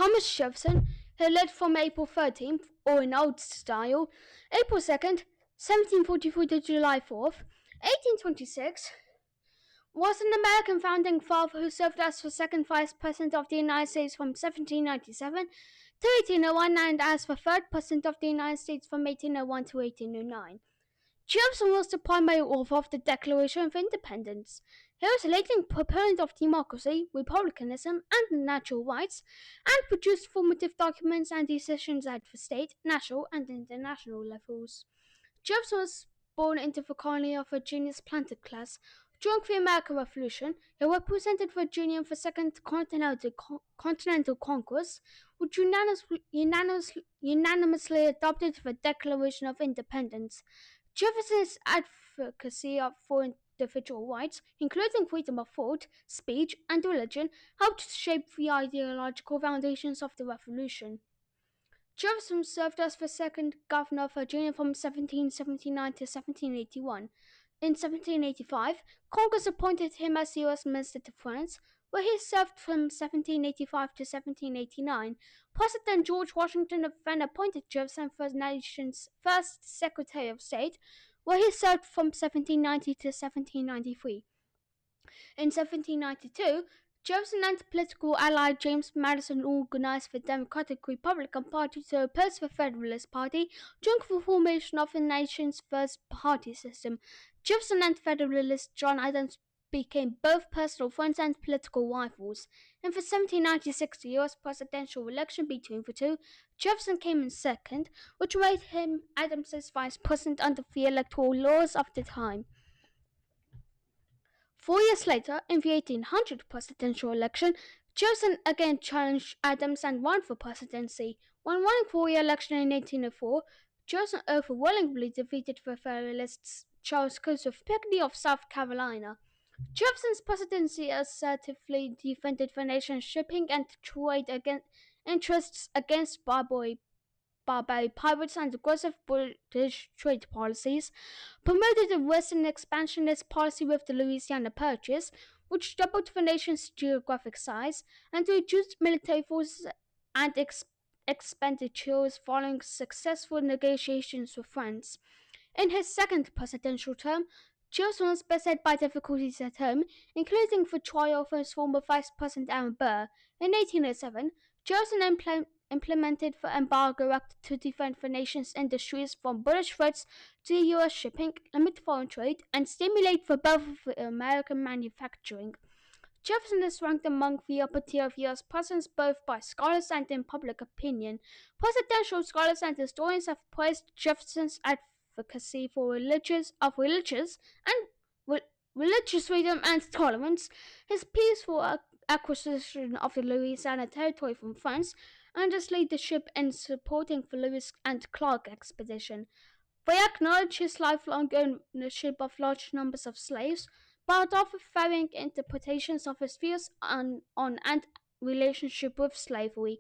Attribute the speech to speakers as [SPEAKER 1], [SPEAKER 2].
[SPEAKER 1] Thomas Jefferson, who lived from April 13th, or in old style, April 2nd, 1743 to July 4th, 1826, was an American founding father who served as the second Vice President of the United States from 1797 to 1801 and as the third President of the United States from 1801 to 1809. Jefferson was the primary author of the Declaration of Independence. He was a leading proponent of democracy, republicanism, and natural rights, and produced formative documents and decisions at the state, national, and international levels. Jefferson was born into the colony of Virginia's planter class. During the American Revolution, he represented Virginia in the Second Continental Congress, which unanimously adopted the Declaration of Independence. Jefferson's advocacy for individual rights, including freedom of thought, speech, and religion, helped shape the ideological foundations of the Revolution. Jefferson served as the second governor of Virginia from 1779 to 1781. In 1785, Congress appointed him as U.S. Minister to France, where he served from 1785 to 1789. President George Washington then appointed Jefferson the nation's first Secretary of State, where he served from 1790 to 1793. In 1792, Jefferson and political ally James Madison organized the Democratic Republican Party to oppose the Federalist Party during the formation of the nation's first party system. Jefferson and Federalist John Adams became both personal friends and political rivals. In the 1796 U.S. presidential election between the two, Jefferson came in second, which made him Adams's vice president under the electoral laws of the time. 4 years later, in the 1800 presidential election, Jefferson again challenged Adams and won the presidency. When running for re-election in 1804, Jefferson overwhelmingly defeated the Federalists Charles Joseph Pinckney of South Carolina. Jefferson's presidency assertively defended the nation's shipping and trade interests against Barbary pirates and aggressive British trade policies, promoted a western expansionist policy with the Louisiana Purchase, which doubled the nation's geographic size, and reduced military forces and expenditures following successful negotiations with France. In his second presidential term, Jefferson was beset by difficulties at home, including the trial of his former Vice President Aaron Burr. In 1807, Jefferson implemented the Embargo Act to defend the nation's industries from British threats to U.S. shipping, limit foreign trade, and stimulate the birth of American manufacturing. Jefferson is ranked among the upper tier of U.S. presidents both by scholars and in public opinion. Presidential scholars and historians have praised Jefferson's advocacy for religious freedom and tolerance, his peaceful acquisition of the Louisiana Territory from France, and his leadership in supporting the Lewis and Clark expedition. They acknowledge his lifelong ownership of large numbers of slaves, but offer varying interpretations of his views on and relationship with slavery.